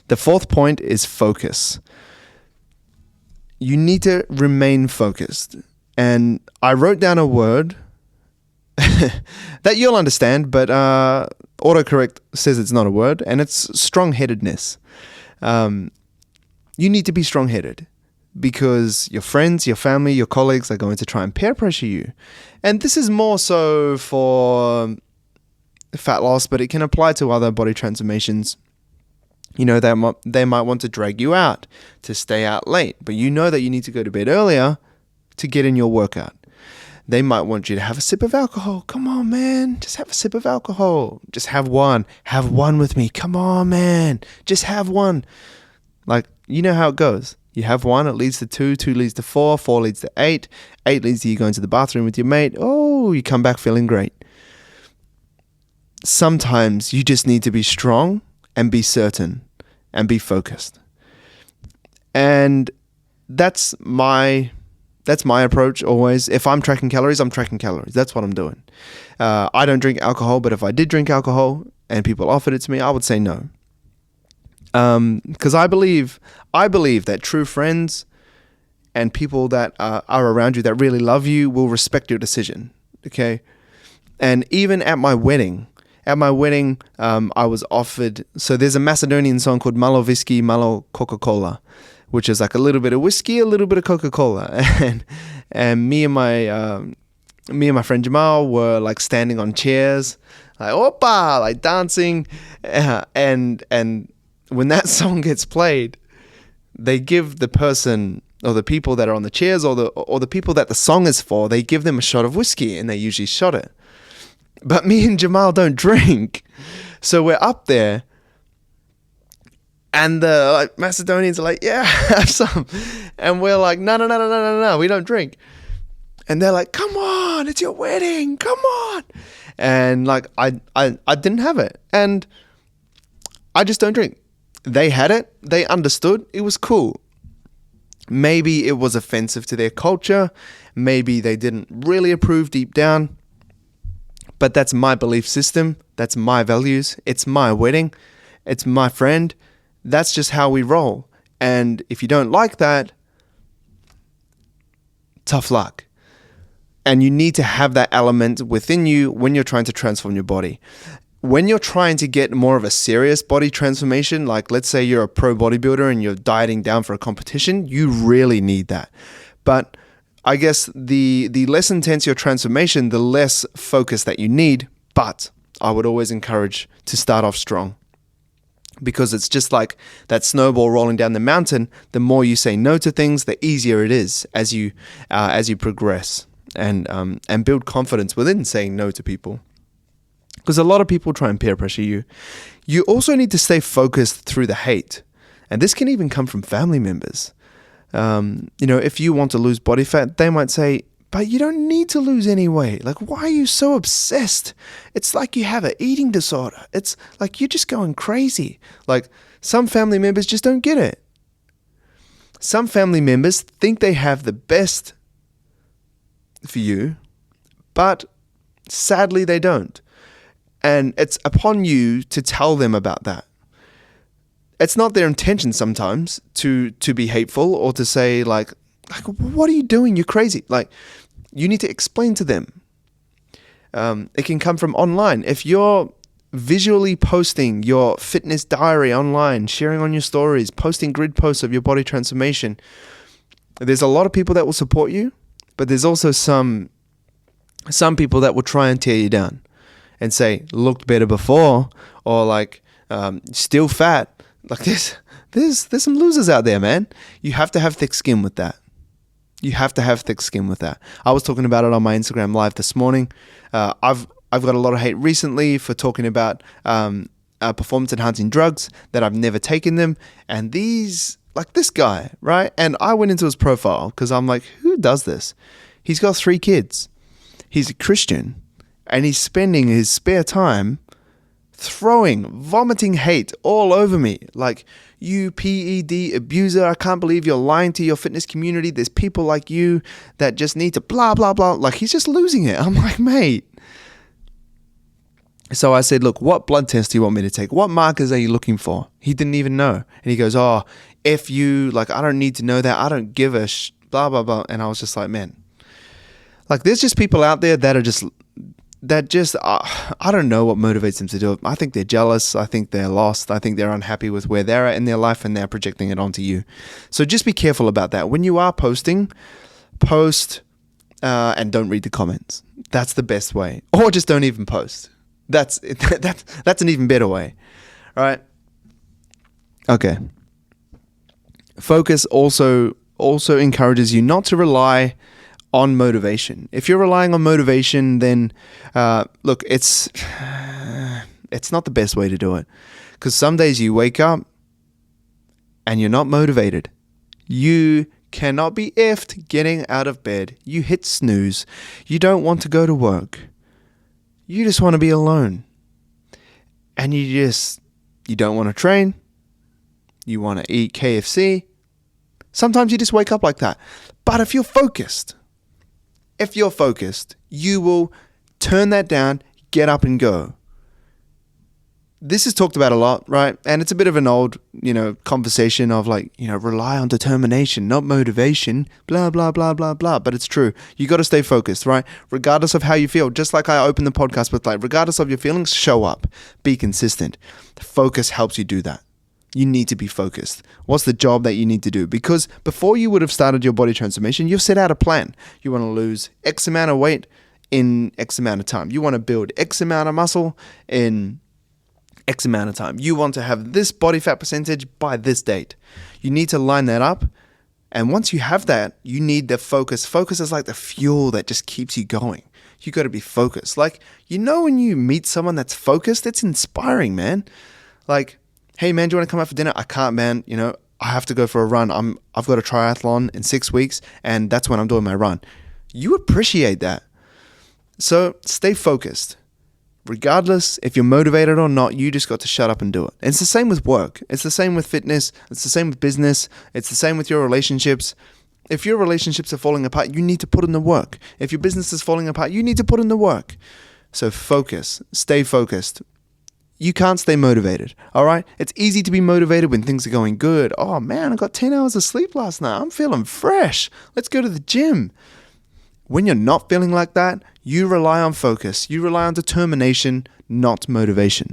The fourth point is focus. You need to remain focused. And I wrote down a word that you'll understand, but autocorrect says it's not a word, and it's strong-headedness. You need to be strong-headed because your friends, your family, your colleagues are going to try and peer pressure you. And this is more so for fat loss, but it can apply to other body transformations. You know, they might want to drag you out to stay out late, but you know that you need to go to bed earlier to get in your workout. They might want you to have a sip of alcohol. Come on, man. Just have a sip of alcohol. Just have one. Have one with me. Come on, man. Just have one. Like, you know how it goes. You have one, it leads to two, two leads to four leads to eight leads to you going to the bathroom with your mate. Oh, you come back feeling great. Sometimes you just need to be strong and be certain and be focused. And that's my approach always. If I'm tracking calories, I'm tracking calories. That's what I'm doing. I don't drink alcohol, but if I did drink alcohol and people offered it to me, I would say no. Because I believe that true friends and people that are around you that really love you will respect your decision. Okay. And even at my wedding, I was offered, so there's a Macedonian song called Malo Whiskey, Malo Coca-Cola, which is like a little bit of whiskey, a little bit of Coca-Cola. And me and my friend Jamal were like standing on chairs, like, opa, like dancing. And when that song gets played, they give the person or the people that are on the chairs or the people that the song is for, they give them a shot of whiskey and they usually shot it. But me and Jamal don't drink. So we're up there and the Macedonians are like, yeah, have some. And we're like, no, we don't drink. And they're like, come on, it's your wedding, come on. And like, I didn't have it. And I just don't drink. They had it. They understood. It was cool. Maybe it was offensive to their culture. Maybe they didn't really approve deep down. But that's my belief system. That's my values. It's my wedding. It's my friend. That's just how we roll. And if you don't like that, tough luck. And you need to have that element within you when you're trying to transform your body. When you're trying to get more of a serious body transformation, like let's say you're a pro bodybuilder and you're dieting down for a competition, you really need that. But I guess the less intense your transformation, the less focus that you need. But I would always encourage to start off strong, because it's just like that snowball rolling down the mountain. The more you say no to things, the easier it is as you progress and build confidence within saying no to people. Because a lot of people try and peer pressure you. You also need to stay focused through the hate. And this can even come from family members. If you want to lose body fat, they might say, but you don't need to lose any weight. Like, why are you so obsessed? It's like you have an eating disorder. It's like you're just going crazy. Like, some family members just don't get it. Some family members think they have the best for you, but sadly they don't. And it's upon you to tell them about that. It's not their intention sometimes to be hateful or to say like, what are you doing? You're crazy. Like, you need to explain to them. It can come from online. If you're visually posting your fitness diary online, sharing on your stories, posting grid posts of your body transformation, there's a lot of people that will support you, but there's also some people that will try and tear you down and say, looked better before, or like, still fat. Like there's some losers out there, man. You have to have thick skin with that. I was talking about it on my Instagram live this morning. I've got a lot of hate recently for talking about performance enhancing drugs, that I've never taken them. And these, like this guy, right? And I went into his profile because I'm like, who does this? He's got 3 kids. He's a Christian. And he's spending his spare time vomiting hate all over me. Like, you PED abuser, I can't believe you're lying to your fitness community. There's people like you that just need to blah, blah, blah. Like, he's just losing it. I'm like, mate, So I said, look, what blood test do you want me to take? What markers are you looking for? He didn't even know. And he goes, oh, if you, like, I don't need to know that. I don't give a blah, blah, blah. And I was just like, man, like, there's just people out there that are just, I don't know what motivates them to do it. I think they're jealous. I think they're lost. I think they're unhappy with where they're at in their life and they're projecting it onto you. So just be careful about that. When you are posting, post and don't read the comments. That's the best way. Or just don't even post. That's an even better way. All right? Okay. Focus also encourages you not to rely on motivation. If you're relying on motivation, then look, it's not the best way to do it. Because some days you wake up and you're not motivated. You cannot be effed getting out of bed. You hit snooze. You don't want to go to work. You just want to be alone. And you don't want to train. You want to eat KFC. Sometimes you just wake up like that. But if you're focused, you will turn that down, get up and go. This is talked about a lot, right? And it's a bit of an old, conversation of like, rely on determination, not motivation, blah, blah, blah, blah, blah. But it's true. You got to stay focused, right? Regardless of how you feel. Just like I opened the podcast with, like, regardless of your feelings, show up, be consistent. Focus helps you do that. You need to be focused. What's the job that you need to do? Because before you would have started your body transformation, you've set out a plan. You want to lose X amount of weight in X amount of time. You want to build X amount of muscle in X amount of time. You want to have this body fat percentage by this date. You need to line that up. And once you have that, you need the focus. Focus is like the fuel that just keeps you going. You got to be focused. Like, when you meet someone that's focused, it's inspiring, man. Like, hey man, do you want to come out for dinner? I can't, man. I have to go for a run. I've got a triathlon in 6 weeks, and that's when I'm doing my run. You appreciate that. So stay focused. Regardless if you're motivated or not, you just got to shut up and do it. And it's the same with work. It's the same with fitness. It's the same with business. It's the same with your relationships. If your relationships are falling apart, you need to put in the work. If your business is falling apart, you need to put in the work. So focus. Stay focused. You can't stay motivated, all right? It's easy to be motivated when things are going good. Oh, man, I got 10 hours of sleep last night. I'm feeling fresh. Let's go to the gym. When you're not feeling like that, you rely on focus. You rely on determination, not motivation.